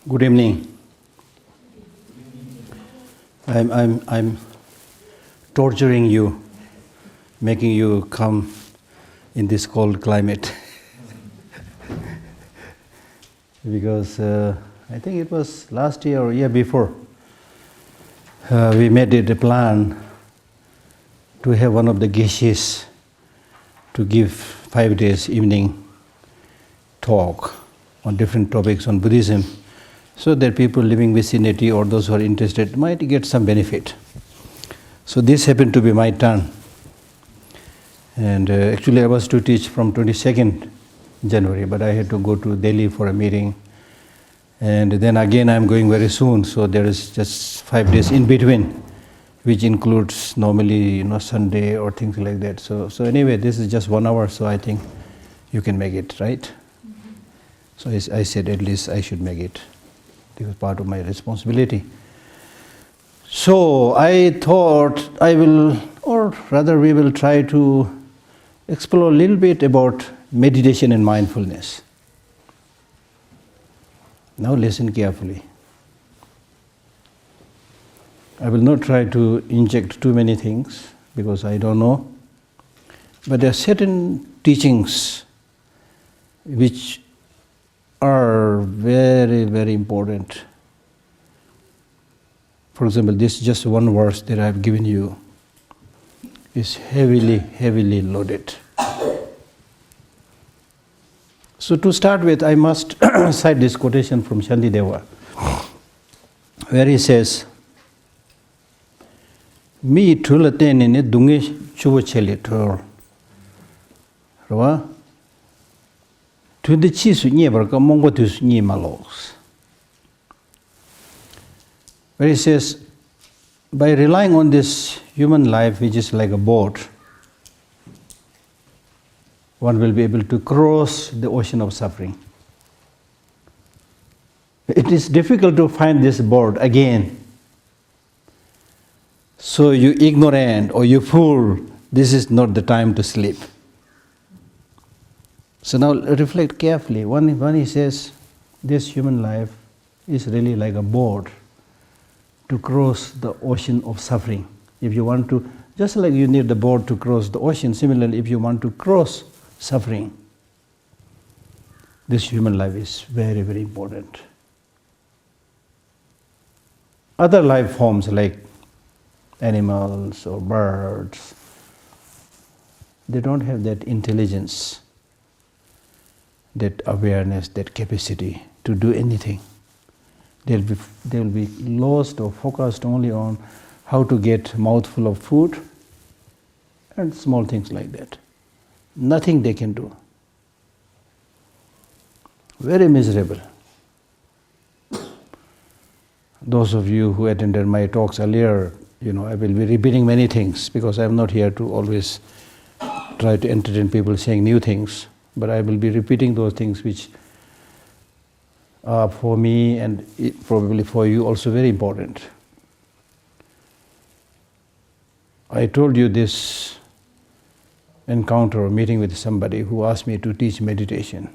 Good evening. I'm torturing you, making you come in this cold climate. Because I think it was last year or year before, we made it a plan to have one of the Geshes to give 5 days evening talk on different topics on Buddhism, so that people living vicinity or those who are interested might get some benefit. So this happened to be my turn. And actually I was to teach from 22nd January, but I had to go to Delhi for a meeting. And then again I'm going very soon, so there is just 5 days in between, which includes normally, Sunday or things like that. So anyway, this is just 1 hour, so I think you can make it, right? So I said at least I should make it. It was part of my responsibility. So I thought I will, or rather we will try to explore a little bit about meditation and mindfulness. Now listen carefully. I will not try to inject too many things because I don't know. But there are certain teachings which are very, very important. For example, this just one verse that I have given you is heavily, heavily loaded. So to start with, I must cite this quotation from Shantideva, where he says, "Mi tulate ne dunge chucheli tor, rawa to the chisu never come mongotus ni malos." Where he says, by relying on this human life, which is like a boat, one will be able to cross the ocean of suffering. It is difficult to find this boat again. So you ignorant or you fool, this is not the time to sleep. So now reflect carefully. When he says this human life is really like a boat to cross the ocean of suffering. If you want to, just like you need the boat to cross the ocean, similarly if you want to cross suffering, this human life is very, very important. Other life forms like animals or birds, they don't have that intelligence, that awareness, that capacity to do anything. They'll be lost or focused only on how to get a mouthful of food and small things like that. Nothing they can do. Very miserable. Those of you who attended my talks earlier, I will be repeating many things because I am not here to always try to entertain people saying new things, but I will be repeating those things which are for me and probably for you also very important. I told you this encounter or meeting with somebody who asked me to teach meditation.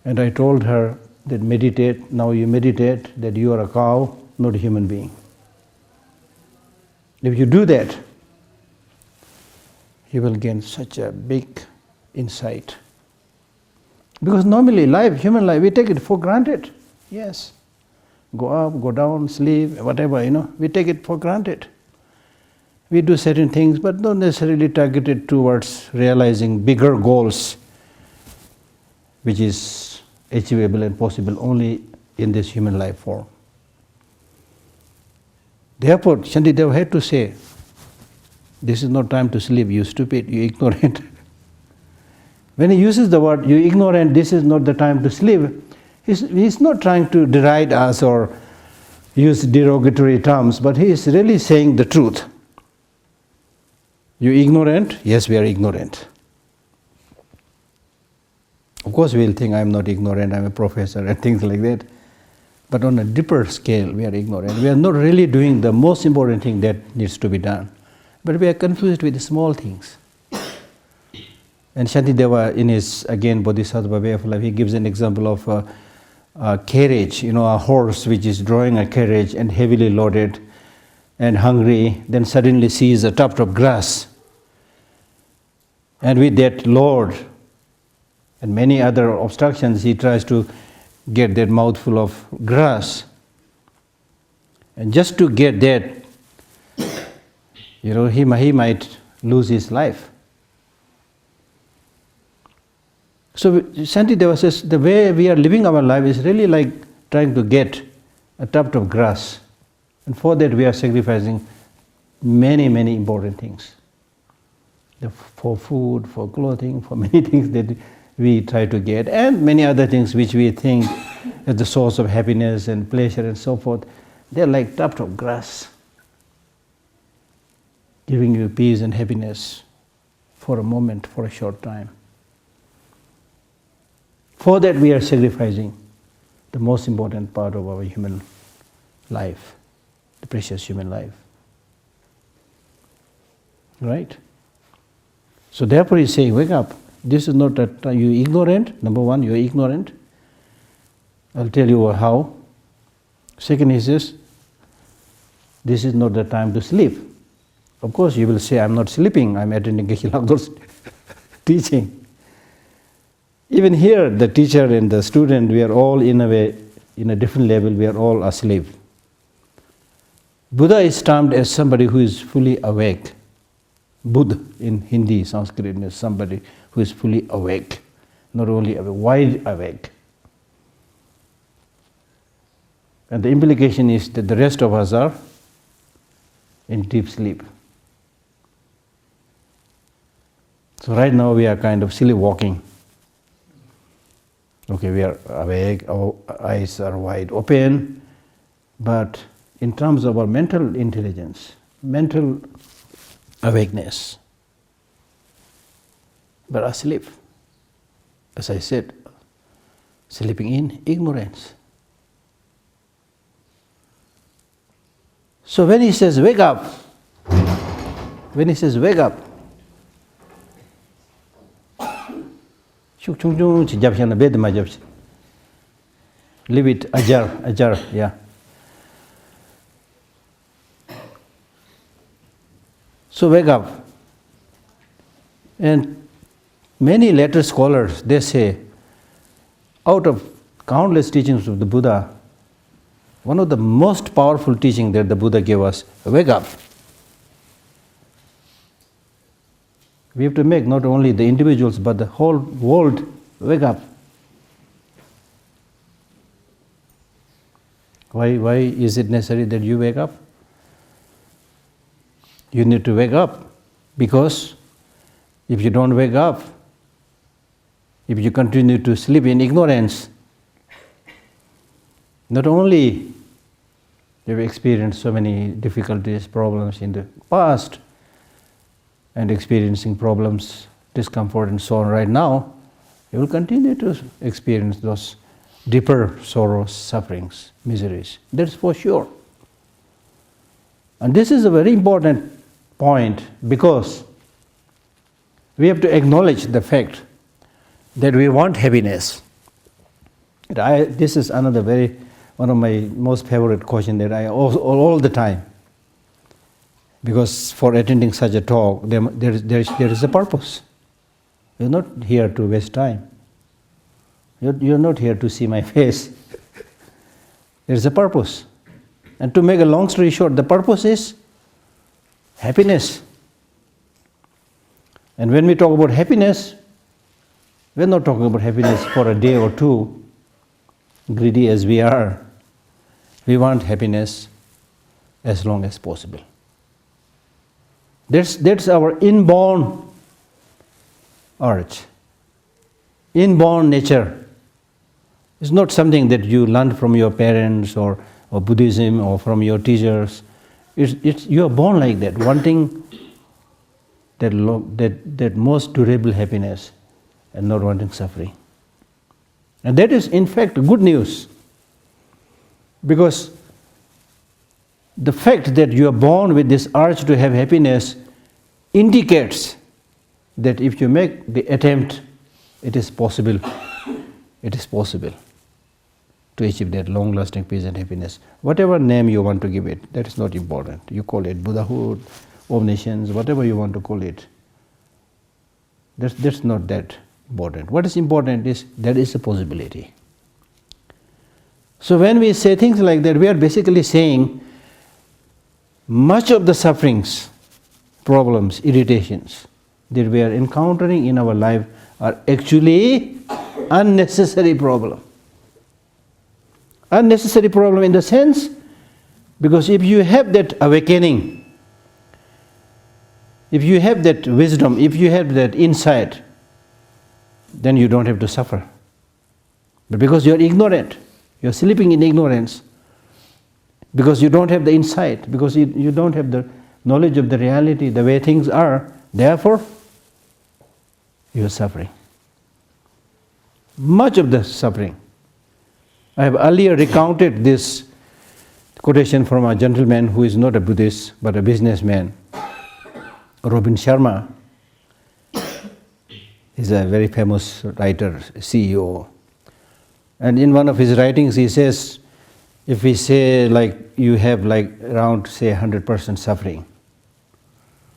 And I told her that meditate, now you meditate, that you are a cow, not a human being. If you do that, you will gain such a big insight. Because normally human life, we take it for granted. Yes. Go up, go down, sleep, whatever, we take it for granted. We do certain things, but not necessarily targeted towards realizing bigger goals, which is achievable and possible only in this human life form. Therefore, Shantideva had to say, this is not time to sleep, you stupid, you ignorant. When he uses the word, you ignorant, this is not the time to sleep, he's not trying to deride us or use derogatory terms, but he is really saying the truth. You ignorant? Yes, we are ignorant. Of course we will think I am not ignorant, I am a professor and things like that. But on a deeper scale, we are ignorant. We are not really doing the most important thing that needs to be done. But we are confused with the small things. And Shantideva, in his, again, Bodhisattva way of life, he gives an example of a carriage, a horse which is drawing a carriage and heavily loaded and hungry, then suddenly sees a tuft of grass. And with that load and many other obstructions, he tries to get that mouthful of grass. And just to get that, he might lose his life. So Shantideva says, the way we are living our life is really like trying to get a tuft of grass. And for that we are sacrificing many, many important things. For food, for clothing, for many things that we try to get, and many other things which we think is the source of happiness and pleasure and so forth. They are like tuft of grass, giving you peace and happiness for a moment, for a short time. For that we are sacrificing the most important part of our human life, the precious human life. Right? So therefore he's saying, wake up. This is not that you're ignorant. Number one, you're ignorant. I'll tell you how. Second, he says, this is not the time to sleep. Of course, you will say, I'm not sleeping, I'm attending Geshe Lhakdor's teaching. Even here, the teacher and the student, we are all in a way, in a different level, we are all asleep. Buddha is termed as somebody who is fully awake. Buddha in Hindi, Sanskrit means somebody who is fully awake. Not only awake, wide awake. And the implication is that the rest of us are in deep sleep. So right now we are kind of sleepwalking. Okay, we are awake, our eyes are wide open, but in terms of our mental intelligence, mental awakeness, but asleep. As I said, sleeping in ignorance. So when he says wake up, leave it ajar, yeah. So wake up. And many later scholars, they say, out of countless teachings of the Buddha, one of the most powerful teachings that the Buddha gave us, wake up. We have to make not only the individuals but the whole world wake up. Why is it necessary that you wake up? You need to wake up because if you don't wake up, if you continue to sleep in ignorance, not only you've experienced so many difficulties, problems in the past, and experiencing problems, discomfort and so on right now, you will continue to experience those deeper sorrows, sufferings, miseries. That's for sure. And this is a very important point because we have to acknowledge the fact that we want happiness. This is another one of my most favorite questions that I all the time. Because for attending such a talk, there is a purpose. You're not here to waste time. You're not here to see my face. There is a purpose. And to make a long story short, the purpose is happiness. And when we talk about happiness, we're not talking about happiness for a day or two, greedy as we are. We want happiness as long as possible. That's our inborn urge, inborn nature. It's not something that you learned from your parents or Buddhism or from your teachers. You are born like that, wanting that most durable happiness and not wanting suffering. And that is in fact good news, because the fact that you are born with this urge to have happiness indicates that if you make the attempt, it is possible. It is possible. to achieve that long-lasting peace and happiness. Whatever name you want to give it, that is not important. You call it Buddhahood, omniscience, whatever you want to call it. That's not that important. What is important is there is a possibility. So when we say things like that, we are basically saying much of the sufferings, problems, irritations that we are encountering in our life are actually unnecessary problem. Unnecessary problem in the sense, because if you have that awakening, if you have that wisdom, if you have that insight, then you don't have to suffer. But because you are ignorant, you are sleeping in ignorance, because you don't have the insight, because you don't have the knowledge of the reality, the way things are, therefore you are suffering. Much of the suffering. I have earlier recounted this quotation from a gentleman who is not a Buddhist but a businessman, Robin Sharma. He's a very famous writer, CEO. And in one of his writings he says, if we say like you have like around say 100% suffering,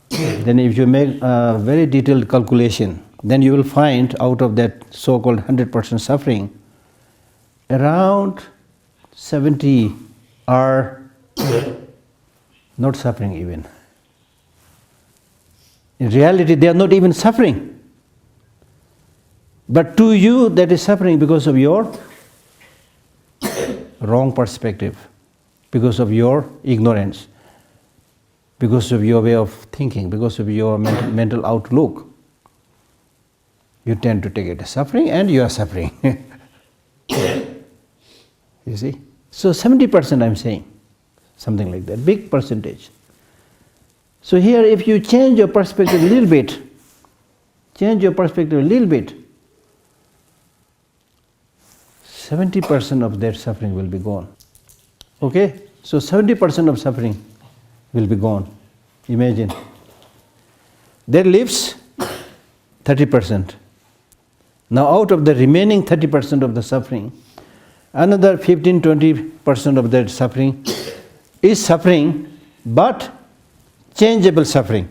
then if you make a very detailed calculation, then you will find out of that so-called 100% suffering, around 70 are not suffering even. In reality, they are not even suffering. But to you, that is suffering because of your wrong perspective, because of your ignorance, because of your way of thinking, because of your mental outlook. You tend to take it as suffering and you are suffering. You see? So 70% I'm saying, something like that, big percentage. So here if you change your perspective a little bit, 70% of that suffering will be gone. Okay? So 70% of suffering will be gone. Imagine. There lives 30%. Now out of the remaining 30% of the suffering, another 15-20% of that suffering is suffering, but changeable suffering.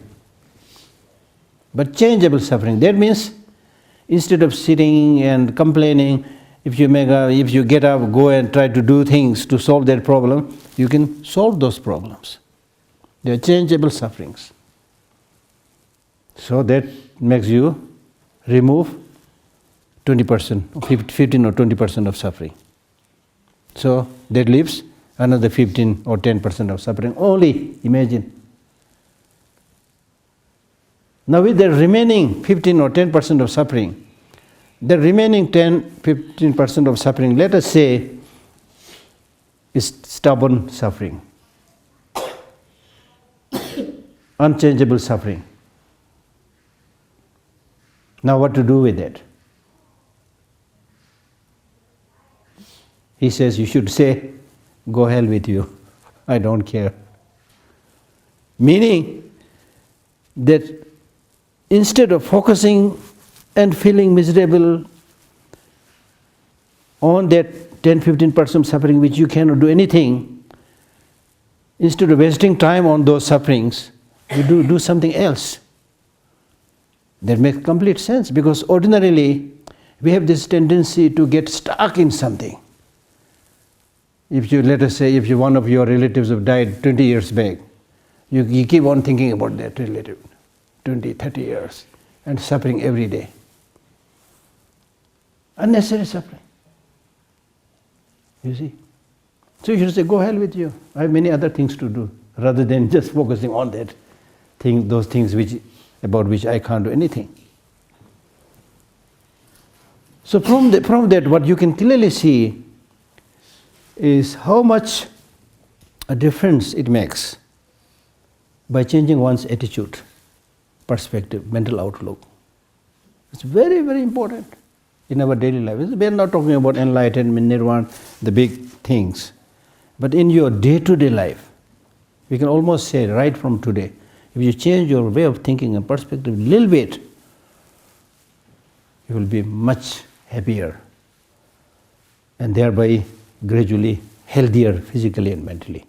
But changeable suffering. That means instead of sitting and complaining, if you get up, go and try to do things to solve that problem, you can solve those problems. They are changeable sufferings. So that makes you remove 20%, 15 or 20% of suffering. So that leaves another 15 or 10% of suffering. Only imagine. Now with the remaining 15 or 10% of suffering, the remaining 10-15% of suffering, let us say, is stubborn suffering, unchangeable suffering. Now what to do with it? He says you should say, go hell with you, I don't care. Meaning that instead of focusing and feeling miserable on that 10-15% suffering which you cannot do anything, instead of wasting time on those sufferings, you do something else. That makes complete sense, because ordinarily we have this tendency to get stuck in something. If you, let us say, if one of your relatives have died 20 years back, you keep on thinking about that relative, 20, 30 years, and suffering every day. Unnecessary suffering. You see? So you should say, go hell with you. I have many other things to do, rather than just focusing on that thing, those things about which I can't do anything. So from that, what you can clearly see is how much a difference it makes by changing one's attitude, perspective, mental outlook. It's very, very important in our daily life. We are not talking about enlightenment, nirvana, the big things. But in your day-to-day life, we can almost say right from today, if you change your way of thinking and perspective a little bit, you will be much happier. And thereby gradually healthier physically and mentally.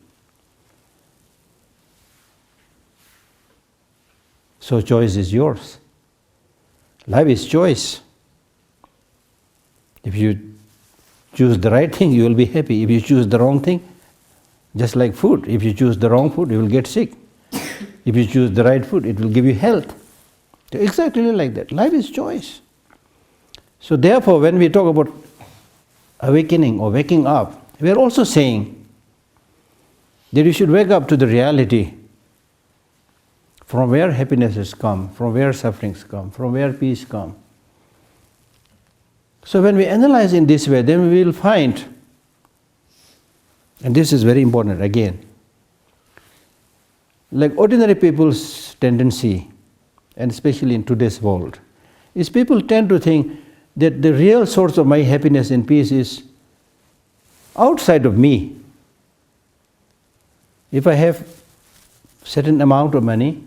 So choice is yours. Life is choice. If you choose the right thing, you will be happy. If you choose the wrong thing, just like food, if you choose the wrong food, you will get sick. If you choose the right food, it will give you health. Exactly like that. Life is choice. So therefore, when we talk about awakening or waking up, we are also saying that you should wake up to the reality from where happiness has come, from where sufferings come, from where peace come. So when we analyze in this way, then we will find, and this is very important again, like ordinary people's tendency, and especially in today's world, is people tend to think that the real source of my happiness and peace is outside of me. If I have certain amount of money,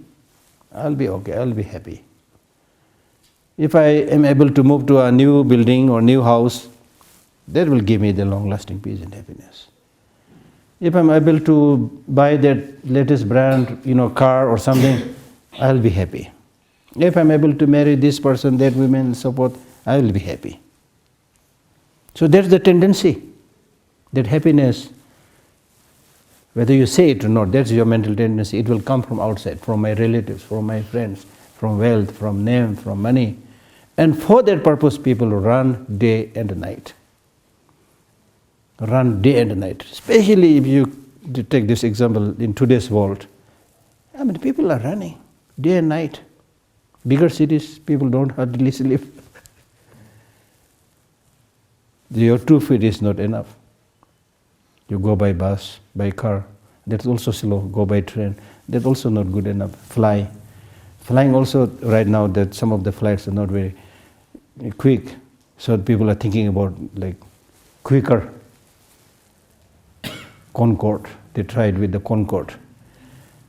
I'll be okay, I'll be happy. If I am able to move to a new building or new house, that will give me the long-lasting peace and happiness. If I'm able to buy that latest brand, car or something, I'll be happy. If I'm able to marry this person, that woman, and so forth, I will be happy. So that's the tendency, that happiness, whether you say it or not, that's your mental tendency. It will come from outside, from my relatives, from my friends, from wealth, from name, from money. And for that purpose, people run day and night. Run day and night. Especially if you take this example in today's world. I mean, people are running day and night. Bigger cities, people don't hardly sleep. Your 2 feet is not enough. You go by bus, by car, that's also slow. Go by train, that's also not good enough. Flying also, right now, that some of the flights are not very quick. So people are thinking about like quicker Concorde. They tried with the Concorde,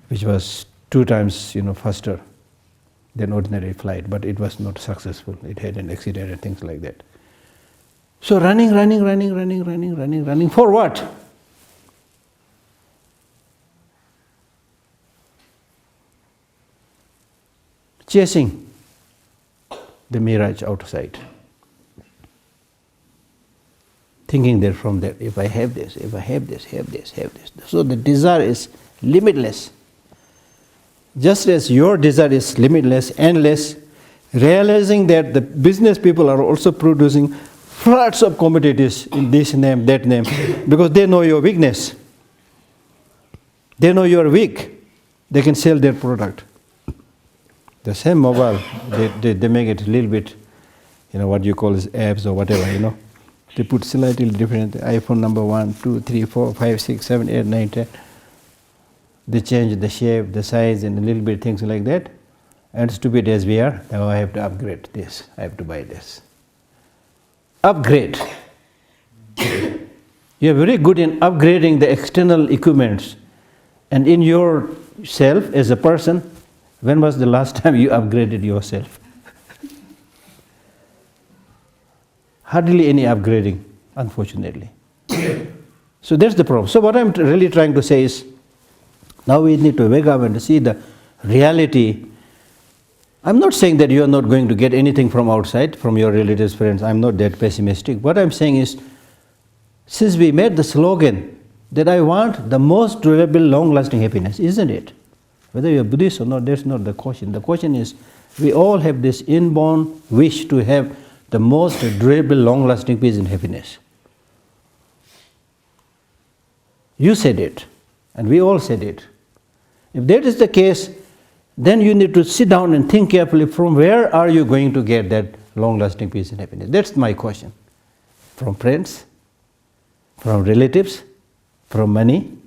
which was 2 times faster than ordinary flight, but it was not successful. It had an accident and things like that. So running for what? Chasing the mirage outside. Thinking that from there, if I have this, if I have this, have this. So the desire is limitless. Just as your desire is limitless, endless, realizing that the business people are also producing floods of commodities in this name, that name, because they know your weakness. They know you are weak. They can sell their product. The same mobile, they make it a little bit, what you call as apps or whatever, They put slightly different, iPhone number 1, 2, 3, 4, 5, 6, 7, 8, 9, 10. They change the shape, the size, and a little bit things like that. And stupid as we are, now I have to upgrade this, I have to buy this. Upgrade. You are very good in upgrading the external equipments. And in yourself as a person, when was the last time you upgraded yourself? Hardly any upgrading, unfortunately. So that's the problem. So what I'm really trying to say is, now we need to wake up and see the reality. I'm not saying that you are not going to get anything from outside, from your relatives, friends. I'm not that pessimistic. What I'm saying is, since we made the slogan that I want the most durable, long-lasting happiness, isn't it? Whether you're Buddhist or not, that's not the question. The question is, we all have this inborn wish to have the most durable, long-lasting peace and happiness. You said it, and we all said it. If that is the case, then you need to sit down and think carefully, from where are you going to get that long-lasting peace and happiness? That's my question. From friends? From relatives? From money?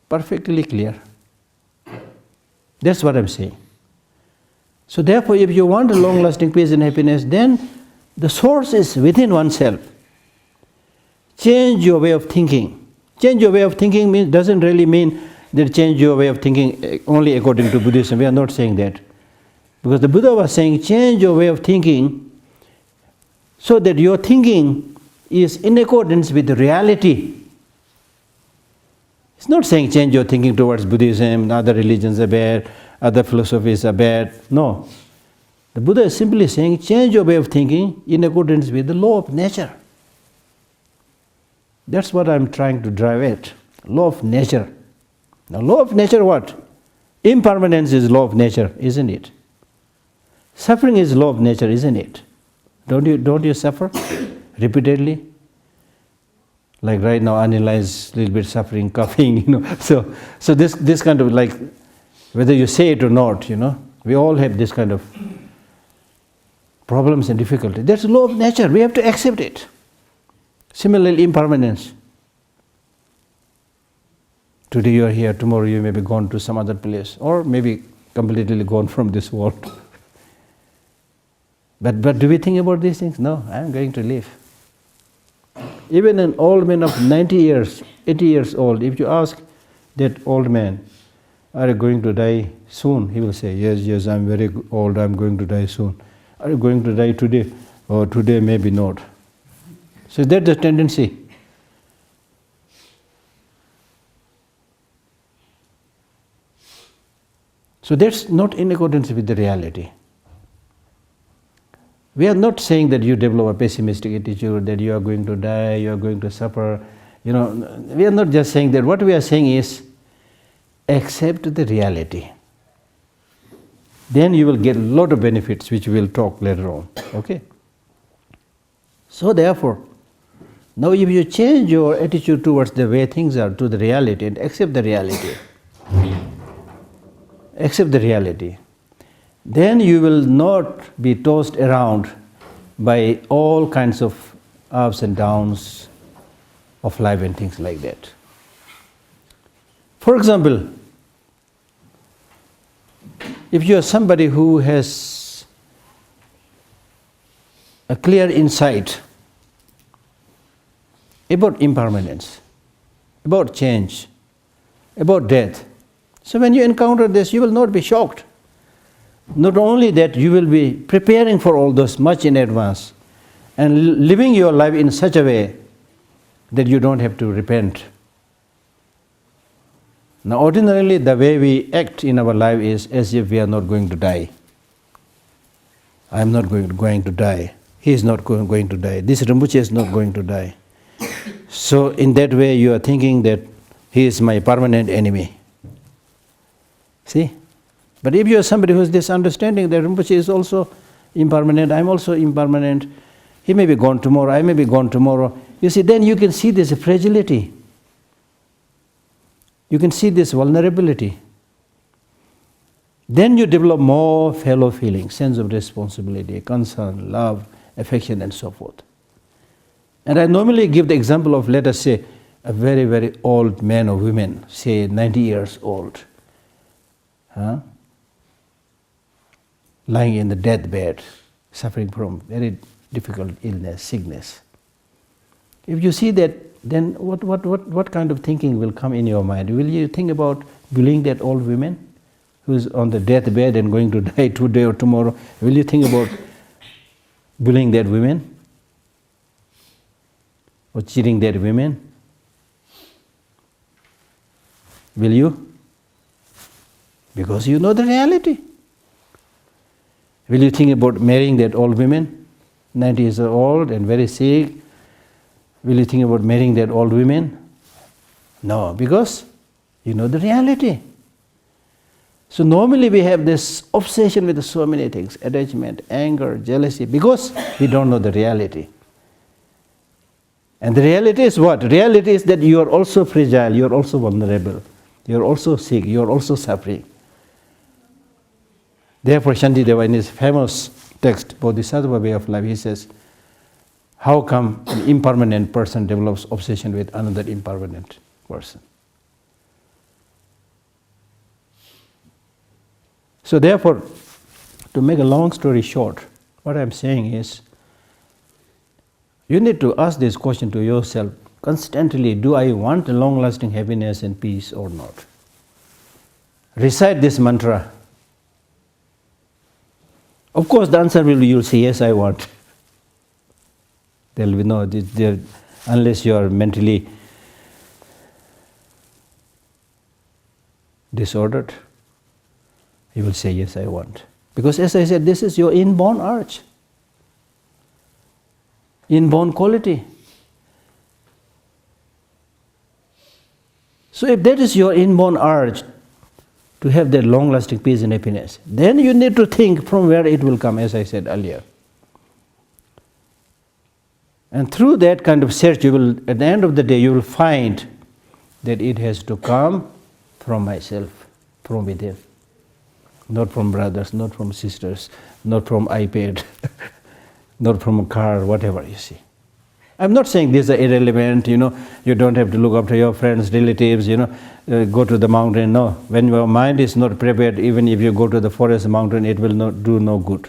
Perfectly clear. That's what I'm saying. So therefore, if you want a long-lasting peace and happiness, then the source is within oneself. Change your way of thinking. Change your way of thinking doesn't really mean that change your way of thinking only according to Buddhism. We are not saying that. Because the Buddha was saying, change your way of thinking so that your thinking is in accordance with the reality. It's not saying change your thinking towards Buddhism, other religions are bad, other philosophies are bad. No. The Buddha is simply saying, change your way of thinking in accordance with the law of nature. That's what I'm trying to drive at. Law of nature. Now, law of nature what? Impermanence is law of nature, isn't it? Suffering is law of nature, isn't it? Don't you suffer repeatedly? Like right now, Anila is a little bit suffering, coughing, So this kind of like, whether you say it or not, we all have this kind of problems and difficulties. That's the law of nature. We have to accept it. Similarly, impermanence. Today you are here, tomorrow you may be gone to some other place, or maybe completely gone from this world. But do we think about these things? No, I am going to live. Even an old man of 90 years, 80 years old, if you ask that old man, are you going to die soon? He will say, yes, I'm very old, I'm going to die soon. Are you going to die today? Or today maybe not. So that's the tendency. So that's not in accordance with the reality. We are not saying that you develop a pessimistic attitude, that you are going to die, you are going to suffer. We are not just saying that. What we are saying is, accept the reality. Then you will get a lot of benefits, which we will talk later on. Okay? So therefore, now if you change your attitude towards the way things are, to the reality, and accept the reality, then you will not be tossed around by all kinds of ups and downs of life and things like that. For example, if you are somebody who has a clear insight about impermanence, about change, about death, so when you encounter this, you will not be shocked. Not only that, you will be preparing for all those much in advance and living your life in such a way that you don't have to repent. Now, ordinarily, the way we act in our life is as if we are not going to die. I am not going to die. He is not going to die. This Rinpoche is not going to die. So, in that way, you are thinking that he is my permanent enemy. See? But if you are somebody who has this understanding that Rinpoche is also impermanent, I am also impermanent, he may be gone tomorrow, I may be gone tomorrow, you see, then you can see this fragility. You can see this vulnerability. Then you develop more fellow feelings, sense of responsibility, concern, love, affection, and so forth. And I normally give the example of, let us say, a very, very old man or woman, say 90 years old. Lying in the deathbed, suffering from very difficult illness, sickness. If you see that, then what kind of thinking will come in your mind? Will you think about bullying that old woman who is on the deathbed and going to die today or tomorrow? Will you think about bullying that woman? Or cheating that woman? Will you? Because you know the reality. Will you think about marrying that old woman, 90 years old and very sick? Will you think about marrying that old woman? No, because you know the reality. So normally we have this obsession with so many things, attachment, anger, jealousy, because we don't know the reality. And the reality is what? Reality is that you are also fragile, you are also vulnerable, you are also sick, you are also suffering. Therefore, Shantideva, in his famous text, Bodhisattva Way of Life, he says, how come an impermanent person develops obsession with another impermanent person? So therefore, to make a long story short, what I'm saying is, you need to ask this question to yourself constantly, do I want a long-lasting happiness and peace or not? Recite this mantra. Of course, the answer will be, you'll say, yes, I want. There will be no, unless you are mentally disordered, you will say, yes, I want. Because as I said, this is your inborn urge, inborn quality. So if that is your inborn urge to have that long-lasting peace and happiness, then you need to think from where it will come, as I said earlier. And through that kind of search, you will, at the end of the day, you will find that it has to come from myself, from within. Not from brothers, not from sisters, not from iPad, not from a car, whatever you see. I'm not saying these are irrelevant, you don't have to look after your friends, relatives, go to the mountain. No, when your mind is not prepared, even if you go to the forest mountain, it will not do no good.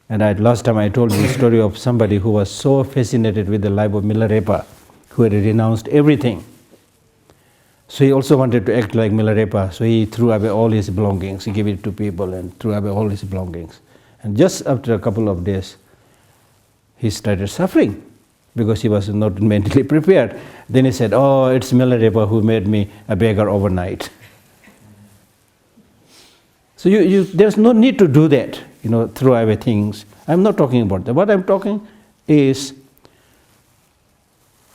And last time I told you the story of somebody who was so fascinated with the life of Milarepa, who had renounced everything. So he also wanted to act like Milarepa, so he threw away all his belongings, he gave it to people and threw away all his belongings. And just after a couple of days, he started suffering because he was not mentally prepared. Then he said, oh, it's Milarepa who made me a beggar overnight. So there's no need to do that, throw away things. I'm not talking about that. What I'm talking is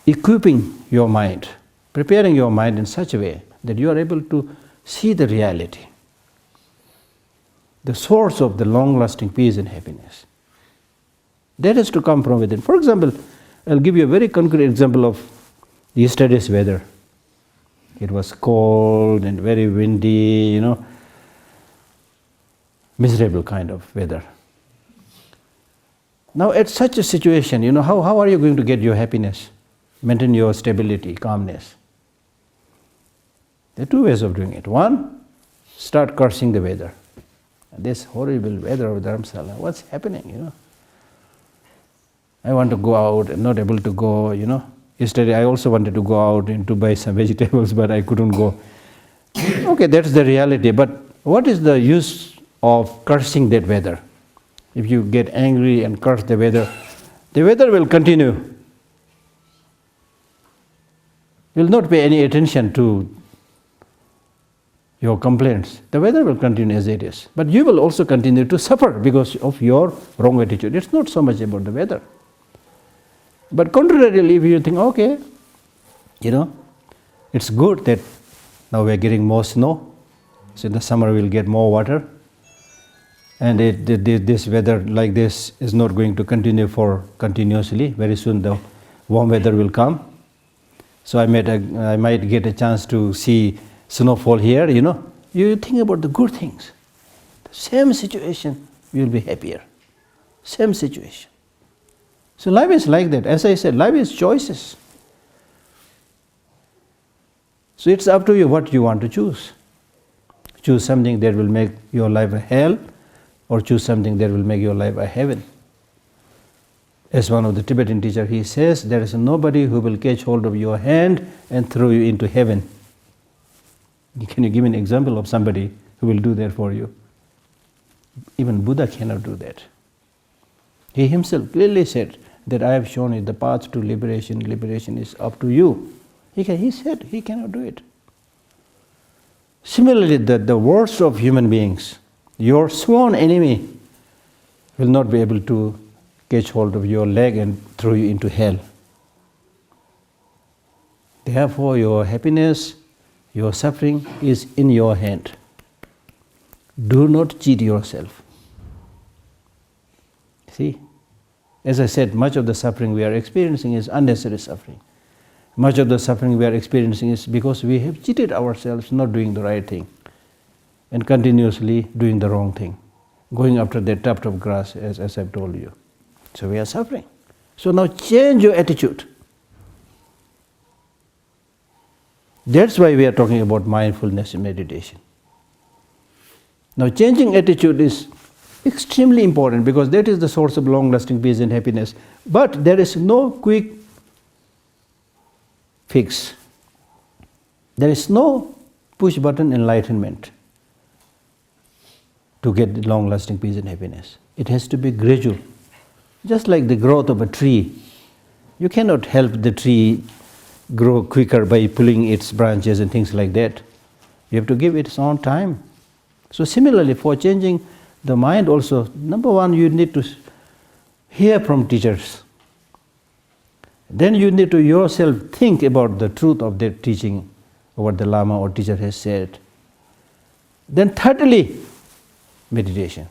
equipping your mind, preparing your mind in such a way that you are able to see the reality, the source of the long-lasting peace and happiness. That has to come from within. For example, I'll give you a very concrete example of yesterday's weather. It was cold and very windy, miserable kind of weather. Now at such a situation, how are you going to get your happiness, maintain your stability, calmness? There are two ways of doing it. One, start cursing the weather. This horrible weather of Dharamsala, what's happening, I want to go out and not able to go, Yesterday I also wanted to go out and to buy some vegetables, but I couldn't go. Okay, that's the reality, but what is the use of cursing that weather? If you get angry and curse the weather will continue. You will not pay any attention to your complaints. The weather will continue as it is. But you will also continue to suffer because of your wrong attitude. It's not so much about the weather. But contrarily, if you think, okay, it's good that now we're getting more snow, so in the summer we'll get more water, and this weather like this is not going to continue for continuously. Very soon the warm weather will come, so I might get a chance to see snowfall here, You think about the good things. The same situation, you will be happier. Same situation. So life is like that. As I said, life is choices. So it's up to you what you want to choose. Choose something that will make your life a hell, or choose something that will make your life a heaven. As one of the Tibetan teachers, he says, there is nobody who will catch hold of your hand and throw you into heaven. Can you give me an example of somebody who will do that for you? Even Buddha cannot do that. He himself clearly said that I have shown you the path to liberation. Liberation is up to you. He said he cannot do it. Similarly, the worst of human beings, your sworn enemy, will not be able to catch hold of your leg and throw you into hell. Therefore, your happiness, your suffering is in your hand. Do not cheat yourself. See? As I said, much of the suffering we are experiencing is unnecessary suffering. Much of the suffering we are experiencing is because we have cheated ourselves not doing the right thing and continuously doing the wrong thing, going after that tuft of grass, as I've told you. So we are suffering. So now change your attitude. That's why we are talking about mindfulness and meditation. Now changing attitude is extremely important because that is the source of long-lasting peace and happiness. But there is no quick fix. There is no push-button enlightenment. to get long-lasting peace and happiness. It has to be gradual. Just like the growth of a tree. You cannot help the tree grow quicker by pulling its branches and things like that. You have to give it its own time. So similarly, for changing the mind also, number one, you need to hear from teachers. Then you need to yourself think about the truth of their teaching, or what the Lama or teacher has said. Then thirdly, meditation.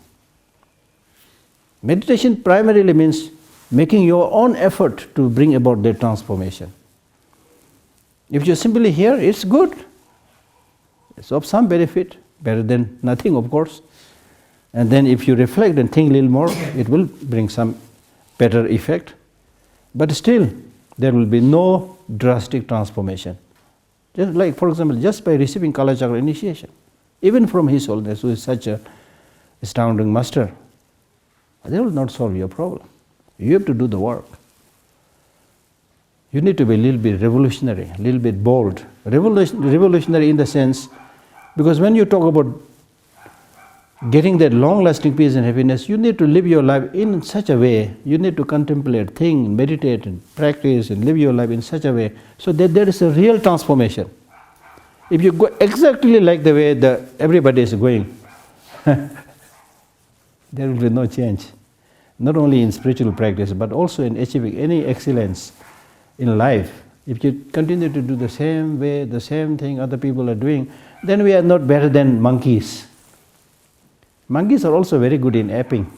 Meditation primarily means making your own effort to bring about their transformation. If you simply hear, it's good. It's of some benefit, better than nothing, of course. And then if you reflect and think a little more, it will bring some better effect. But still, there will be no drastic transformation. Just like, for example, just by receiving Kala Chakra initiation, even from His Holiness, who is such an astounding master, they will not solve your problem. You have to do the work. You need to be a little bit revolutionary, a little bit bold. Revolutionary in the sense, because when you talk about getting that long-lasting peace and happiness, you need to live your life in such a way, you need to contemplate, think, meditate, and practice, and live your life in such a way, so that there is a real transformation. If you go exactly like the way everybody is going, there will be no change. Not only in spiritual practice, but also in achieving any excellence in life. If you continue to do the same way, the same thing other people are doing, then we are not better than monkeys. Monkeys are also very good in aping.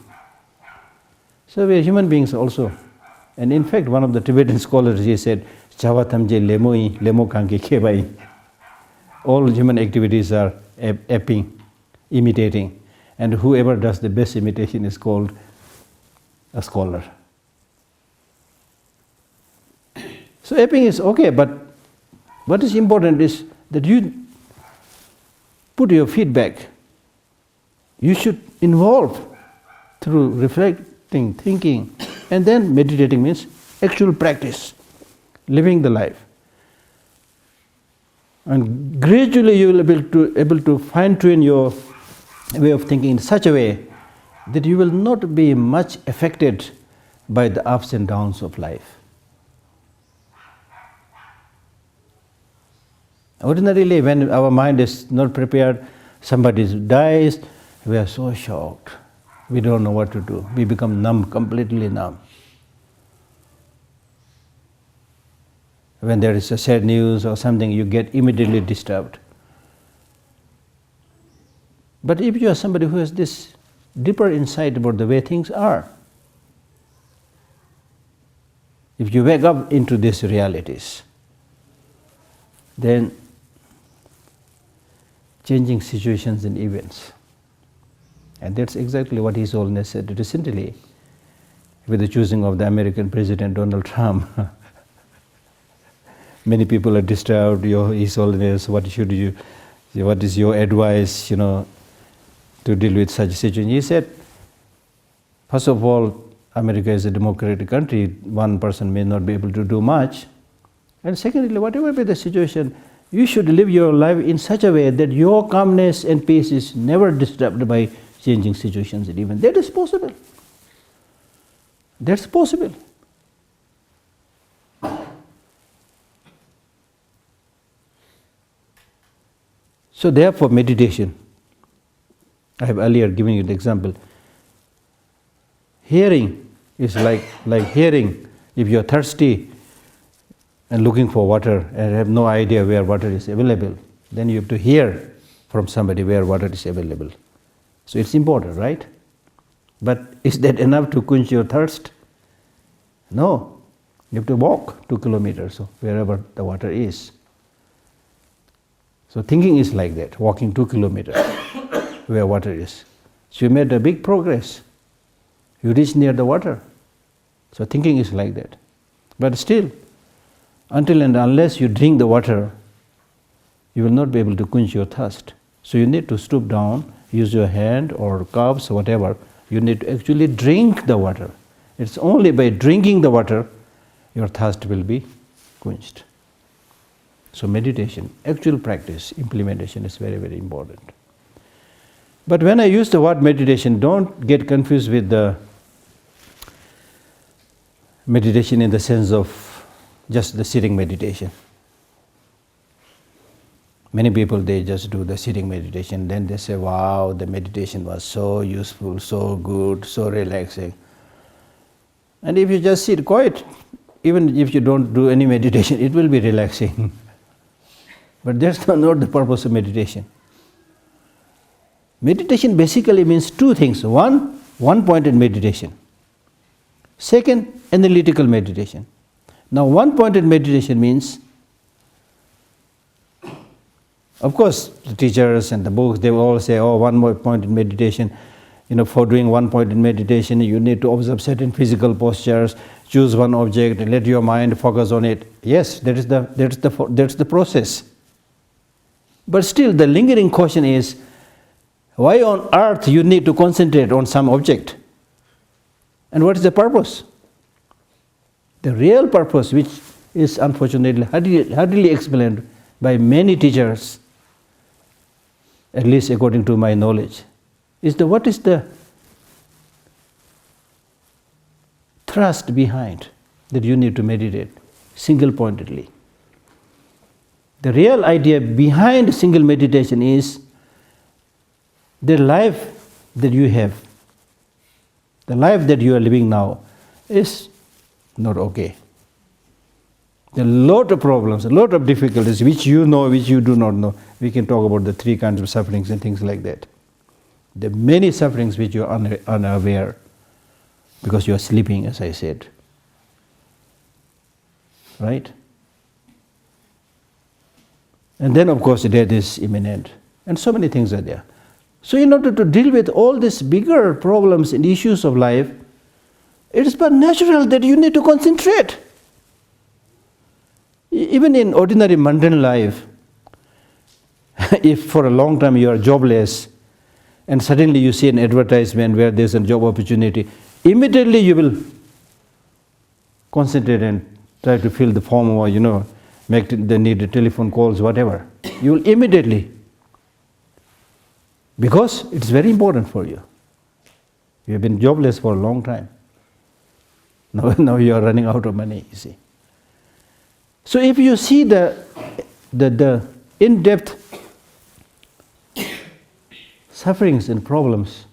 So we are human beings also. And in fact, one of the Tibetan scholars, he said, Chavatamje lemoi, lemo kanke kebai. All human activities are aping, imitating. And whoever does the best imitation is called a scholar. So aping is okay, but what is important is that you put your feedback. You should involve through reflecting, thinking, and then meditating means actual practice, living the life. And gradually you will be able to fine-tune your way of thinking in such a way that you will not be much affected by the ups and downs of life. Ordinarily, when our mind is not prepared, somebody dies, we are so shocked. We don't know what to do. We become numb, completely numb. When there is a sad news or something, you get immediately disturbed. But if you are somebody who has this deeper insight about the way things are, if you wake up into these realities, then changing situations and events. And that's exactly what His Holiness said recently with the choosing of the American President Donald Trump. Many people are disturbed, His Holiness, what is your advice, to deal with such a situation? He said, first of all, America is a democratic country, one person may not be able to do much. And secondly, whatever be the situation, you should live your life in such a way that your calmness and peace is never disturbed by changing situations and events. That is possible. That's possible. So therefore, meditation. I have earlier given you the example. Hearing is like hearing. If you are thirsty and looking for water and have no idea where water is available, then you have to hear from somebody where water is available. So it's important, right? But is that enough to quench your thirst? No. You have to walk 2 kilometers wherever the water is. So thinking is like that, walking 2 kilometers where water is. So you made a big progress. You reach near the water. So thinking is like that. But still, until and unless you drink the water, you will not be able to quench your thirst. So you need to stoop down, use your hand or cups or whatever. You need to actually drink the water. It's only by drinking the water your thirst will be quenched. So meditation, actual practice, implementation is very, very important. But when I use the word meditation, don't get confused with the meditation in the sense of just the sitting meditation. Many people, they just do the sitting meditation, then they say, wow, the meditation was so useful, so good, so relaxing. And if you just sit quiet, even if you don't do any meditation, it will be relaxing. But that's not the purpose of meditation. Meditation basically means two things. One-pointed meditation. Second, analytical meditation. Now, one-pointed meditation means, of course, the teachers and the books, they will all say, oh, one-pointed meditation. For doing one-pointed meditation, you need to observe certain physical postures, choose one object, and let your mind focus on it. Yes, that's the process. But still, the lingering question is, why on earth you need to concentrate on some object? And what is the purpose? The real purpose, which is unfortunately hardly explained by many teachers, at least according to my knowledge, is what is the thrust behind that you need to meditate single-pointedly. The real idea behind single meditation is the life that you have, the life that you are living now is not okay. There are a lot of problems, a lot of difficulties which you know, which you do not know. We can talk about the three kinds of sufferings and things like that. There are many sufferings which you are unaware because you are sleeping, as I said. Right? And then, of course, death is imminent. And so many things are there. So in order to deal with all these bigger problems and issues of life, it is but natural that you need to concentrate. Even in ordinary mundane life, if for a long time you are jobless and suddenly you see an advertisement where there's a job opportunity, immediately you will concentrate and try to fill the form or, make the needed telephone calls, whatever. You will immediately, because it's very important for you. You have been jobless for a long time. Now you are running out of money, you see. So if you see the in-depth sufferings and problems,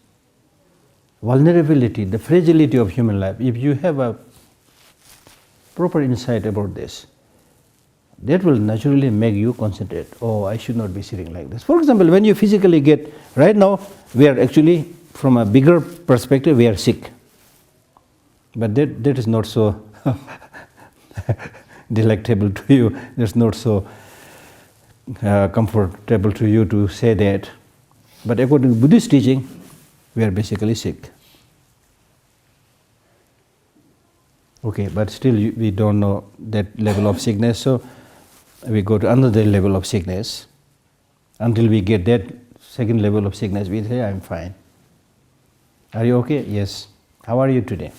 vulnerability, the fragility of human life, if you have a proper insight about this, that will naturally make you concentrate. Oh, I should not be sitting like this. For example, when you physically get, right now, we are actually, from a bigger perspective, we are sick. But that is not so delectable to you. That's not so comfortable to you to say that. But according to Buddhist teaching, we are basically sick. Okay, but still we don't know that level of sickness, so we go to another level of sickness. Until we get that second level of sickness, we say, I'm fine. Are you okay? Yes. How are you today?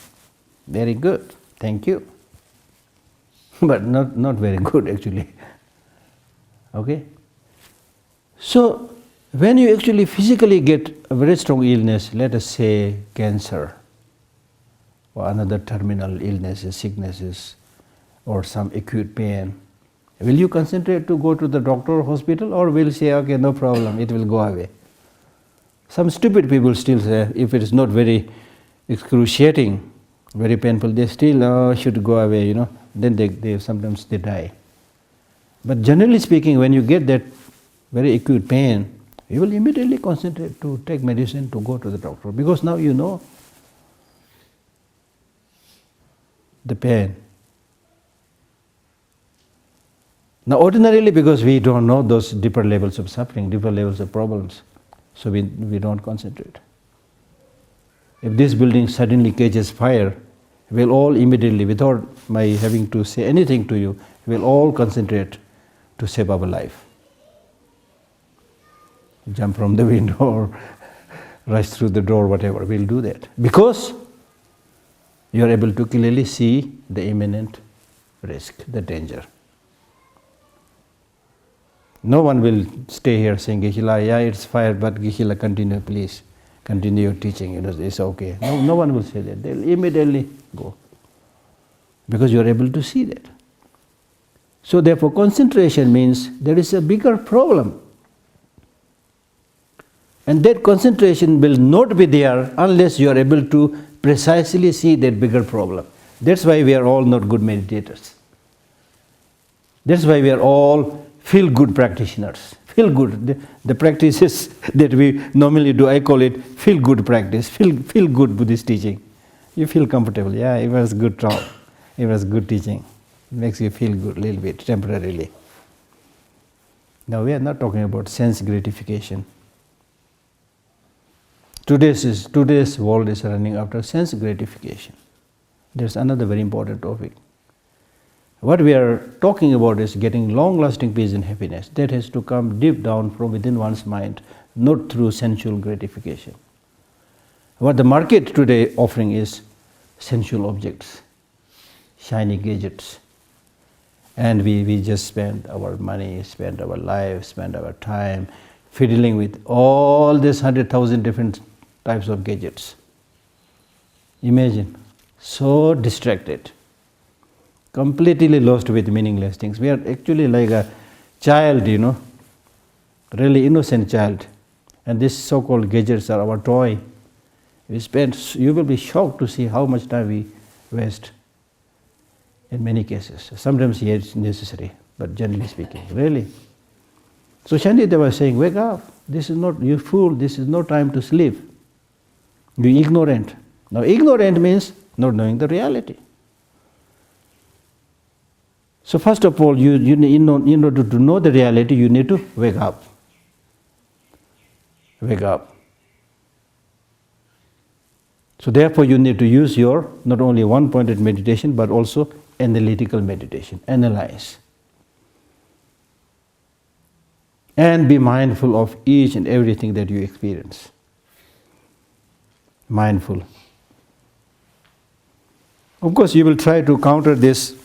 Very good. Thank you. But not very good, actually. Okay? So, when you actually physically get a very strong illness, let us say cancer, or another terminal illnesses, sicknesses, or some acute pain, will you concentrate to go to the doctor or hospital, or will say, okay, no problem, it will go away? Some stupid people still say, if it is not very excruciating, very painful, they still should go away, Then they sometimes they die. But generally speaking, when you get that very acute pain, you will immediately concentrate to take medicine, to go to the doctor, because now you know the pain. Now ordinarily, because we don't know those deeper levels of suffering, deeper levels of problems, so we don't concentrate. If this building suddenly catches fire, we'll all immediately, without my having to say anything to you, we'll all concentrate to save our life. Jump from the window or rush through the door, whatever, we'll do that. Because you are able to clearly see the imminent risk, the danger. No one will stay here saying, Geshe La, yeah, it's fire, but Geshe La, continue, please. Continue your teaching, it's okay. No one will say that. They'll immediately go. Because you are able to see that. So therefore, concentration means there is a bigger problem. And that concentration will not be there unless you are able to precisely see that bigger problem. That's why we are all not good meditators. That's why we are all feel-good practitioners. Feel-good. The practices that we normally do, I call it feel-good practice, feel-good Buddhist teaching. You feel comfortable. Yeah, it was good talk. It was good teaching. It makes you feel good a little bit, temporarily. Now we are not talking about sense gratification. Today's world is running after sense gratification. There's another very important topic. What we are talking about is getting long-lasting peace and happiness. That has to come deep down from within one's mind, not through sensual gratification. What the market today offering is sensual objects, shiny gadgets. And we just spend our money, spend our life, spend our time fiddling with all these 100,000 different types of gadgets. Imagine, so distracted, completely lost with meaningless things. We are actually like a child, really innocent child. And these so-called gadgets are our toy. You will be shocked to see how much time we waste in many cases. Sometimes yes, it's necessary, but generally speaking, really. So Shantideva was saying, wake up. This is not, you fool, this is no time to sleep. You ignorant. Now ignorant means not knowing the reality. So first of all, in order to know the reality, you need to wake up. Wake up. So therefore you need to use your not only one-pointed meditation, but also analytical meditation. Analyze. And be mindful of each and everything that you experience. Mindful. Of course, you will try to counter this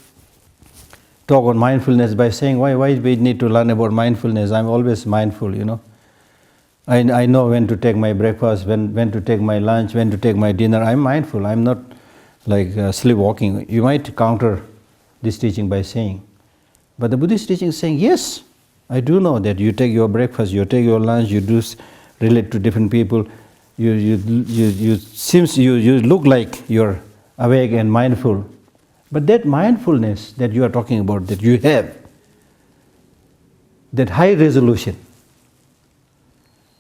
talk on mindfulness by saying, why we need to learn about mindfulness? I'm always mindful, I know when to take my breakfast, when to take my lunch, when to take my dinner. I'm mindful. I'm not like sleepwalking. You might counter this teaching by saying, but the Buddhist teaching is saying, yes, I do know that you take your breakfast, you take your lunch, you do relate to different people. You look like you're awake and mindful. But that mindfulness that you are talking about, that you have, that high resolution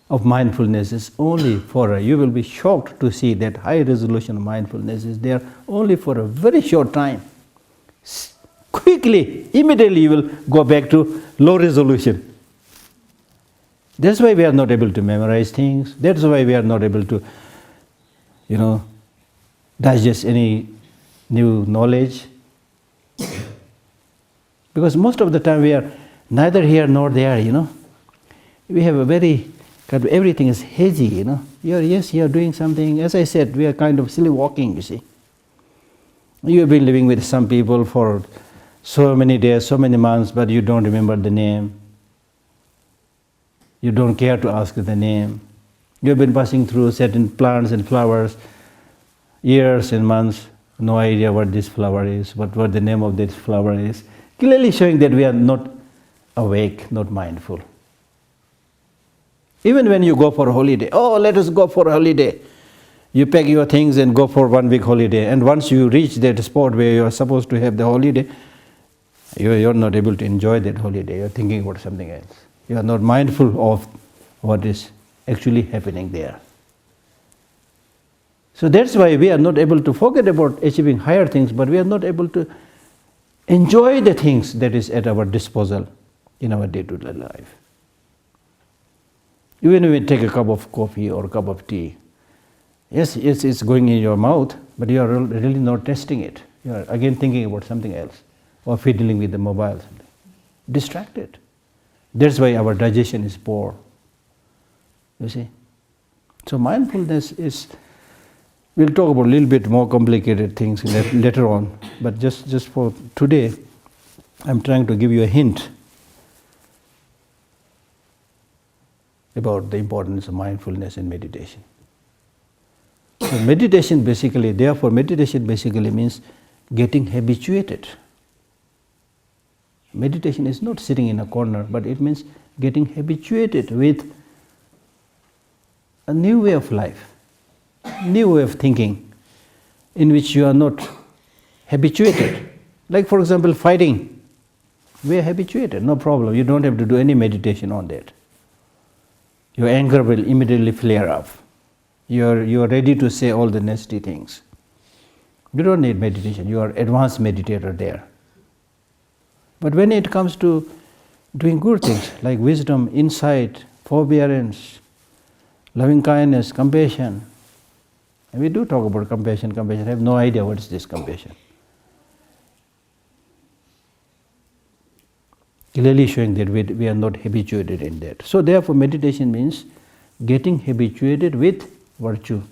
of mindfulness is only for you will be shocked to see that high resolution of mindfulness is there only for a very short time. Quickly, immediately you will go back to low resolution. That's why we are not able to memorize things. That's why we are not able to, digest any new knowledge. Because most of the time we are neither here nor there, We have a very, everything is hazy, You are doing something. As I said, we are kind of sleepwalking, you see. You have been living with some people for so many days, so many months, but you don't remember the name. You don't care to ask the name. You have been passing through certain plants and flowers, years and months, no idea what this flower is, what the name of this flower is. Clearly showing that we are not awake, not mindful. Even when you go for a holiday, let us go for a holiday. You pack your things and go for 1 week holiday. And once you reach that spot where you are supposed to have the holiday, you are not able to enjoy that holiday. You are thinking about something else. You are not mindful of what is actually happening there. So that's why we are not able to forget about achieving higher things, but we are not able to enjoy the things that is at our disposal in our day-to-day life. Even when you take a cup of coffee or a cup of tea, yes, it's going in your mouth, but you are really not tasting it. You are again thinking about something else, or fiddling with the mobile, something. Distracted. That's why our digestion is poor. You see? So mindfulness is, we'll talk about a little bit more complicated things later on, but just for today, I'm trying to give you a hint about the importance of mindfulness and meditation. So meditation basically means getting habituated. Meditation is not sitting in a corner, but it means getting habituated with a new way of life, new way of thinking, in which you are not habituated. Like for example, fighting. We are habituated, no problem. You don't have to do any meditation on that. Your anger will immediately flare up. You are ready to say all the nasty things. You don't need meditation. You are advanced meditator there. But when it comes to doing good things like wisdom, insight, forbearance, loving kindness, compassion, and we do talk about compassion. I have no idea what is this compassion. Clearly showing that we are not habituated in that. So therefore meditation means getting habituated with virtue,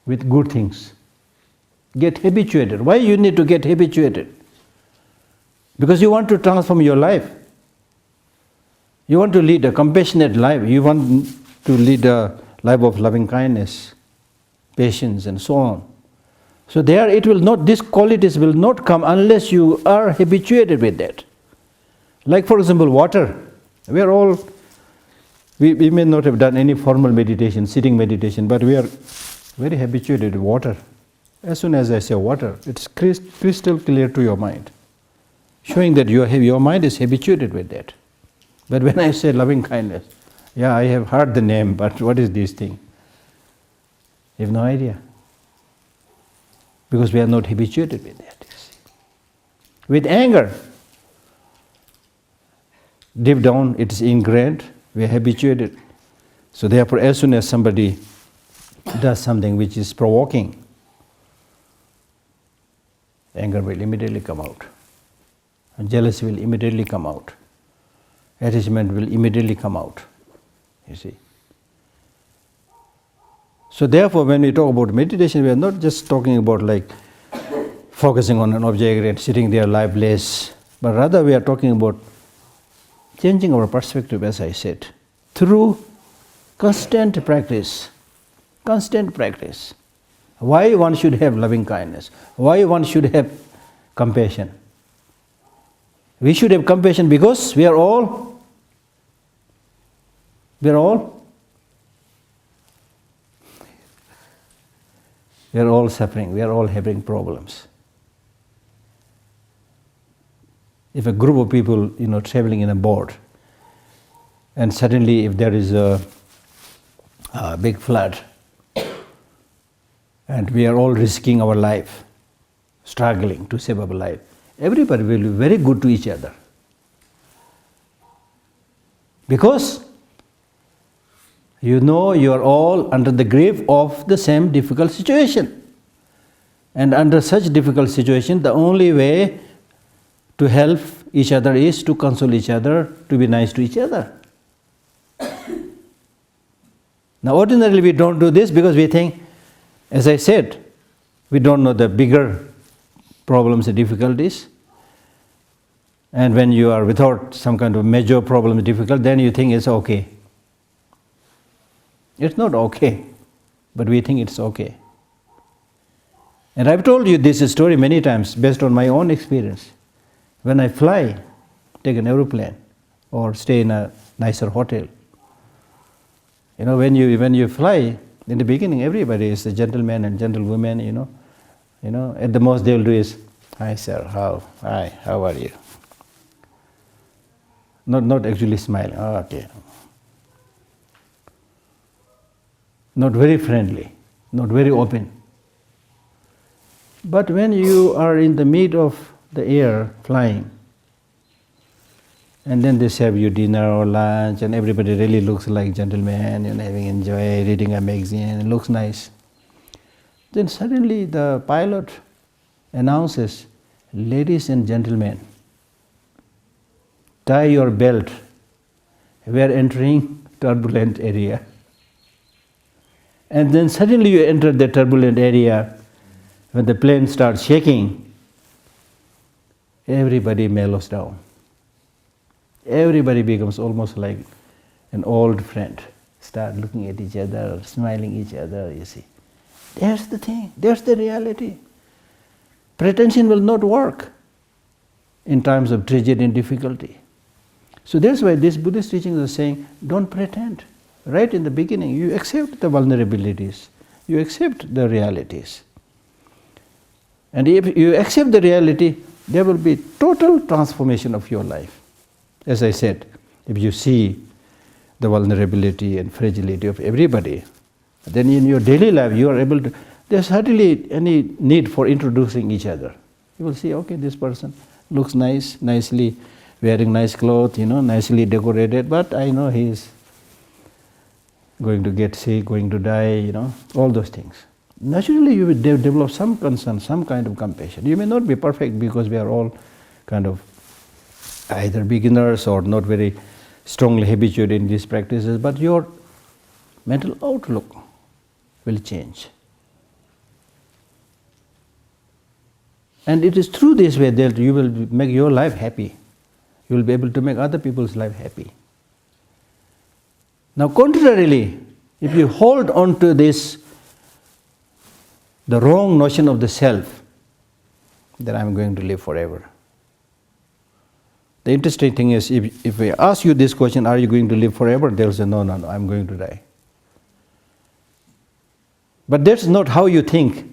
with good things. Get habituated. Why you need to get habituated? Because you want to transform your life. You want to lead a compassionate life. You want to lead a life of loving kindness, patience, and so on. So there it will not, these qualities will not come unless you are habituated with that. Like for example, water. We may not have done any formal meditation, sitting meditation, but we are very habituated with water. As soon as I say water, it's crystal clear to your mind, showing that your mind is habituated with that. But when I say loving kindness, yeah, I have heard the name, but what is this thing? You have no idea. Because we are not habituated with that. With anger, deep down it is ingrained, we are habituated. So therefore, as soon as somebody does something which is provoking, anger will immediately come out. And jealousy will immediately come out. Attachment will immediately come out. You see. So therefore, when we talk about meditation, we are not just talking about like focusing on an object and sitting there lifeless, but rather we are talking about changing our perspective, as I said, through constant practice. Constant practice. Why one should have loving kindness? Why one should have compassion? We should have compassion because we are all suffering, we are all having problems. If a group of people, traveling in a boat, and suddenly if there is a big flood, and we are all risking our life, struggling to save our life, everybody will be very good to each other. Because you are all under the grip of the same difficult situation. And under such difficult situation, the only way to help each other is to console each other, to be nice to each other. Now ordinarily we don't do this because we think, as I said, we don't know the bigger problems and difficulties. And when you are without some kind of major problem difficult, then you think it's okay. It's not okay, but we think it's okay. And I've told you this story many times based on my own experience. When I fly, take an aeroplane or stay in a nicer hotel. When you fly, in the beginning everybody is a gentleman and gentlewoman, at the most they will do is, hi sir, how are you? Not actually smiling, okay. Not very friendly, not very open. But when you are in the mid of the air flying, and then they serve you dinner or lunch, and everybody really looks like gentlemen, having enjoyed reading a magazine, it looks nice. Then suddenly the pilot announces, ladies and gentlemen, tie your belt, we are entering turbulent area. And then suddenly you enter the turbulent area, when the plane starts shaking, everybody mellows down. Everybody becomes almost like an old friend, start looking at each other, smiling each other, you see. There's the thing, there's the reality. Pretension will not work in times of tragedy and difficulty. So that's why this Buddhist teachings are saying, don't pretend. Right in the beginning, you accept the vulnerabilities, you accept the realities. And if you accept the reality, there will be total transformation of your life. As I said, if you see the vulnerability and fragility of everybody, then in your daily life you are able to, there's hardly any need for introducing each other. You will see, okay, this person looks nice, nicely wearing nice clothes, nicely decorated, but I know he is going to get sick, going to die, all those things. Naturally you will develop some concern, some kind of compassion. You may not be perfect because we are all kind of either beginners or not very strongly habituated in these practices, but your mental outlook will change. And it is through this way that you will make your life happy. You will be able to make other people's life happy. Now contrarily, if you hold on to this, the wrong notion of the self, then I am going to live forever. The interesting thing is, if I ask you this question, are you going to live forever? They'll say, no, I am going to die. But that's not how you think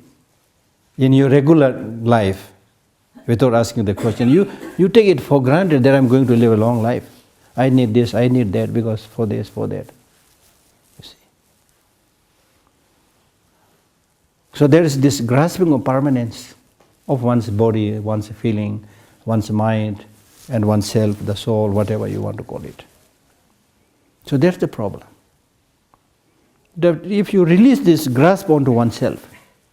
in your regular life without asking the question. You take it for granted that I'm going to live a long life. I need this, I need that, because for this, for that. You see. So there is this grasping of permanence of one's body, one's feeling, one's mind, and oneself, the soul, whatever you want to call it. So that's the problem. That if you release this grasp onto oneself,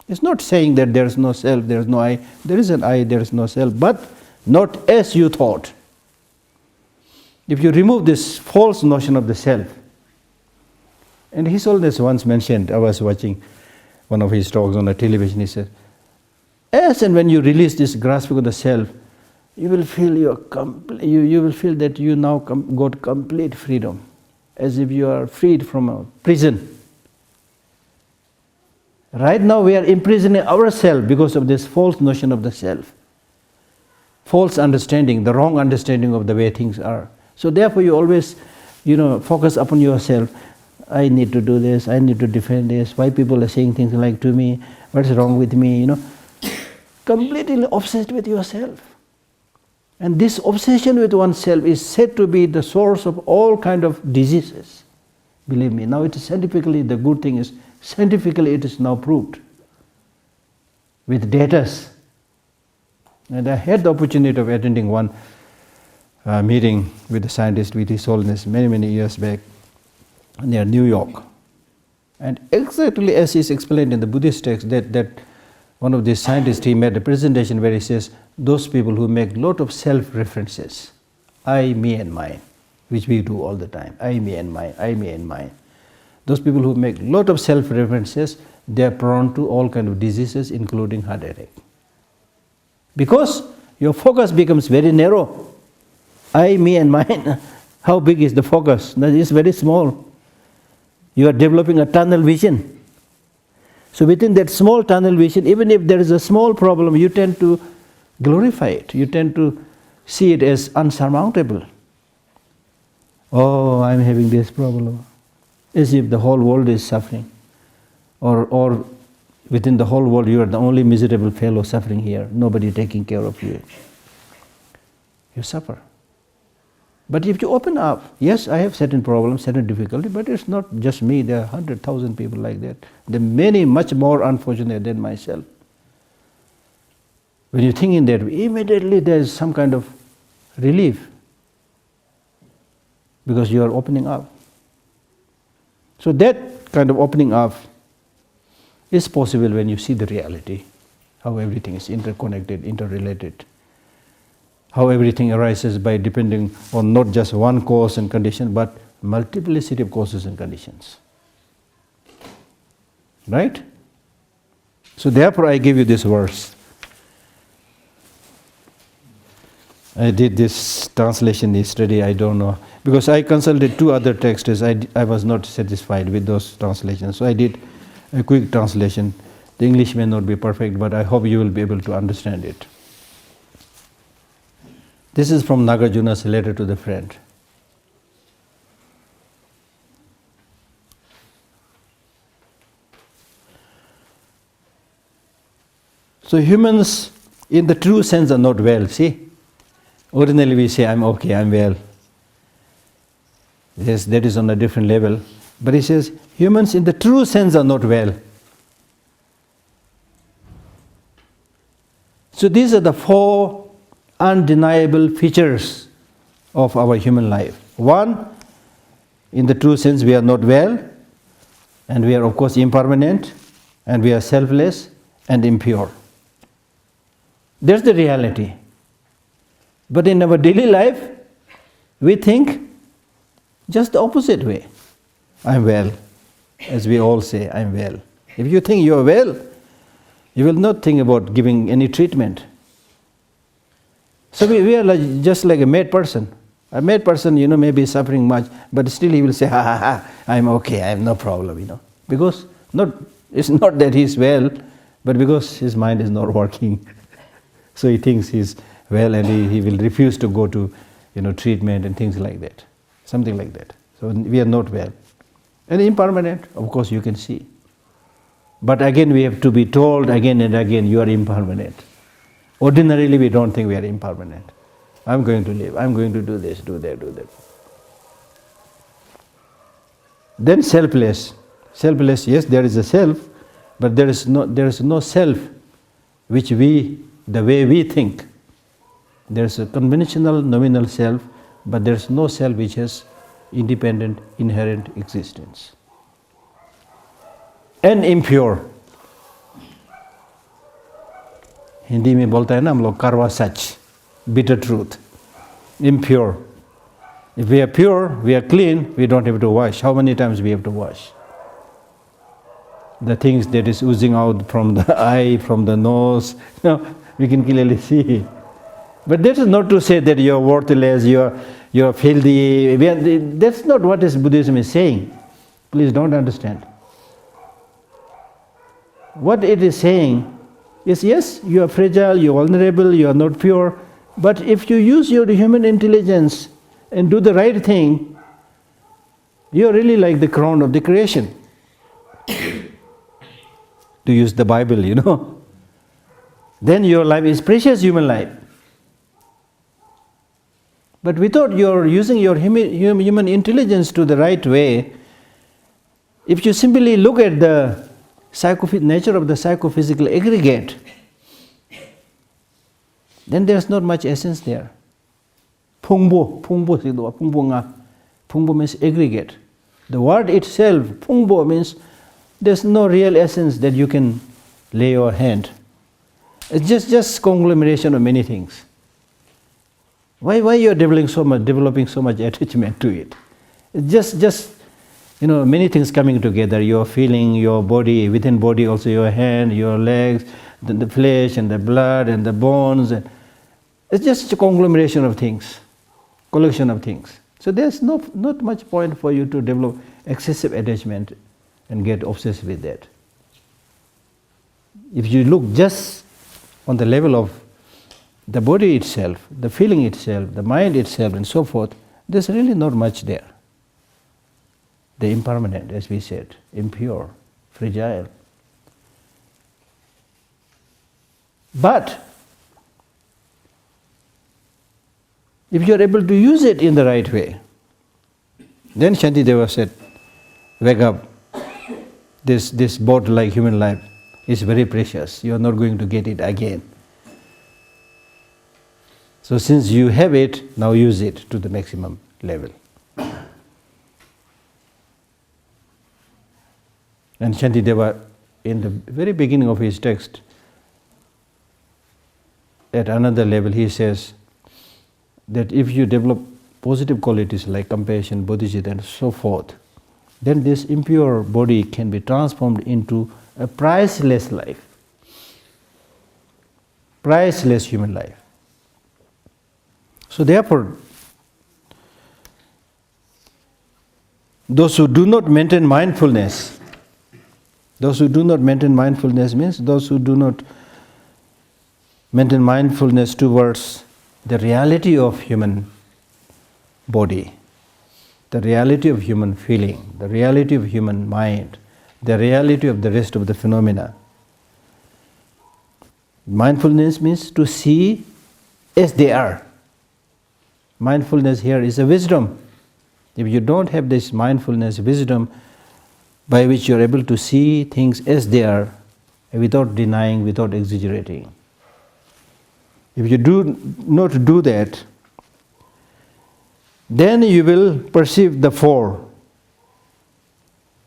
it's not saying that there is no self, there is no I. There is an I, there is no self, but not as you thought. If you remove this false notion of the self, and His Holiness once mentioned, I was watching one of his talks on the television, he said, as and when you release this grasping of the self, you will feel you will feel that you now got complete freedom, as if you are freed from a prison. Right now we are imprisoning ourselves because of this false notion of the self, false understanding, the wrong understanding of the way things are. So therefore you always, focus upon yourself. I need to do this, I need to defend this, why people are saying things like to me, what's wrong with me, Completely obsessed with yourself. And this obsession with oneself is said to be the source of all kind of diseases. Believe me, now it is scientifically, the good thing is, scientifically it is now proved with data. And I had the opportunity of attending one meeting with a scientist with His Holiness many years back near New York. And exactly as is explained in the Buddhist text, that one of these scientists, he made a presentation where he says, those people who make lot of self-references, I, me and mine, which we do all the time, I, me and mine, I, me and mine. Those people who make lot of self-references, they are prone to all kind of diseases, including heart attack. Because your focus becomes very narrow. I, me and mine, how big is the focus? No, it's very small. You are developing a tunnel vision. So within that small tunnel vision, even if there is a small problem, you tend to glorify it. You tend to see it as unsurmountable. Oh, I'm having this problem. As if the whole world is suffering. Or within the whole world, you are the only miserable fellow suffering here. Nobody taking care of you. You suffer. But if you open up, yes, I have certain problems, certain difficulty, but it's not just me. There are 100,000 people like that. There are many, much more unfortunate than myself. When you think in that way, immediately there is some kind of relief because you are opening up. So that kind of opening up is possible when you see the reality, how everything is interconnected, interrelated. How everything arises by depending on not just one cause and condition, but multiplicity of causes and conditions. Right? So therefore I give you this verse. I did this translation yesterday, I don't know. Because I consulted 2 other texts, I was not satisfied with those translations. So I did a quick translation. The English may not be perfect, but I hope you will be able to understand it. This is from Nagarjuna's letter to the friend. So humans, in the true sense, are not well, see? Ordinarily we say, I'm okay, I'm well. Yes, that is on a different level. But he says, humans in the true sense are not well. So these are the 4 undeniable features of our human life. 1, in the true sense we are not well, and we are of course impermanent, and we are selfless and impure. That's the reality. But in our daily life, we think just the opposite way. I'm well. As we all say, I'm well. If you think you are well, you will not think about giving any treatment. So we are just like a mad person. A mad person, may be suffering much, but still he will say, ha ha ha, I'm okay, I have no problem, Because it's not that he's well, but because his mind is not working. So he thinks he's well, and he will refuse to go to, treatment and things like that. Something like that. So we are not well. And impermanent, of course you can see. But again we have to be told again and again, you are impermanent. Ordinarily we don't think we are impermanent. I'm going to live, I'm going to do this, do that, do that. Then selfless. Selfless, yes, there is a self, but there is no self which the way we think. There is a conventional nominal self, but there is no self which has independent, inherent existence. And impure. Hindi में बोलता है ना हम लोग करवा सच, bitter truth, impure. If we are pure, we are clean, we don't have to wash. How many times we have to wash? The things that is oozing out from the eye, from the nose, we can clearly see. But that is not to say that you are worthless, you are filthy. That's not what Buddhism is saying. Please don't understand. What it is saying is, yes, you are fragile, you are vulnerable, you are not pure, but if you use your human intelligence and do the right thing, you are really like the crown of the creation. To use the Bible, Then your life is precious human life. But without your using your human intelligence to the right way, if you simply look at the nature of the psychophysical aggregate, then there's not much essence there. Phungbo means aggregate. The word itself, phungbo, means there's no real essence that you can lay your hand. It's just conglomeration of many things. Why you are developing so much attachment to it? It's just many things coming together. Your feeling, your body, within body also your hand, your legs, the flesh and the blood and the bones. It's just a conglomeration of things, collection of things. So there's not much point for you to develop excessive attachment and get obsessed with that. If you look just on the level of the body itself, the feeling itself, the mind itself and so forth, there's really not much there. The impermanent, as we said, impure, fragile. But if you are able to use it in the right way, then Shantideva said, wake up, this boat-like human life is very precious. You are not going to get it again. So since you have it, now use it to the maximum level. And Shantideva, in the very beginning of his text, at another level, he says that if you develop positive qualities like compassion, bodhicitta and so forth, then this impure body can be transformed into a priceless life, priceless human life. So therefore, those who do not maintain mindfulness, means those who do not maintain mindfulness towards the reality of human body, the reality of human feeling, the reality of human mind, the reality of the rest of the phenomena. Mindfulness means to see as they are. Mindfulness here is a wisdom. If you don't have this mindfulness, wisdom, by which you are able to see things as they are, without denying, without exaggerating. If you do not do that, then you will perceive the four.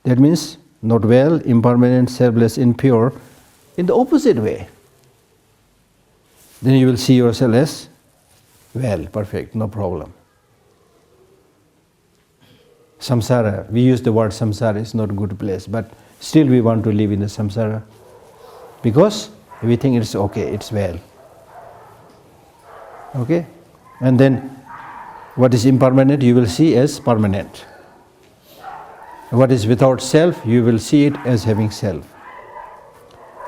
That means not well, impermanent, selfless, impure, in the opposite way. Then you will see yourself as well, perfect, no problem. Samsara, we use the word samsara, it's not a good place, but still we want to live in the samsara because we think it's okay, it's well. Okay? And then what is impermanent you will see as permanent. What is without self, you will see it as having self.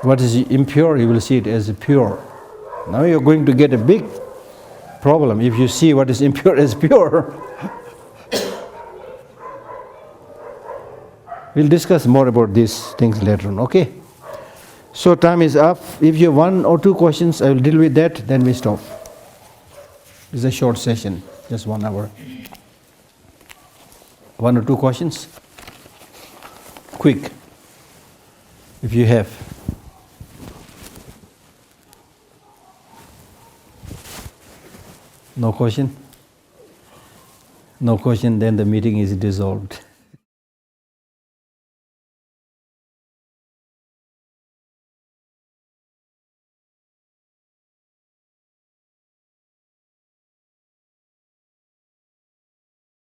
What is impure, you will see it as pure. Now you're going to get a big problem if you see what is impure as pure. We'll discuss more about these things later on, okay? So time is up. If you have 1 or 2 questions, I will deal with that, then we stop. It's a short session, just 1 hour. 1 or 2 questions? Quick, if you have. No question? No question, then the meeting is dissolved.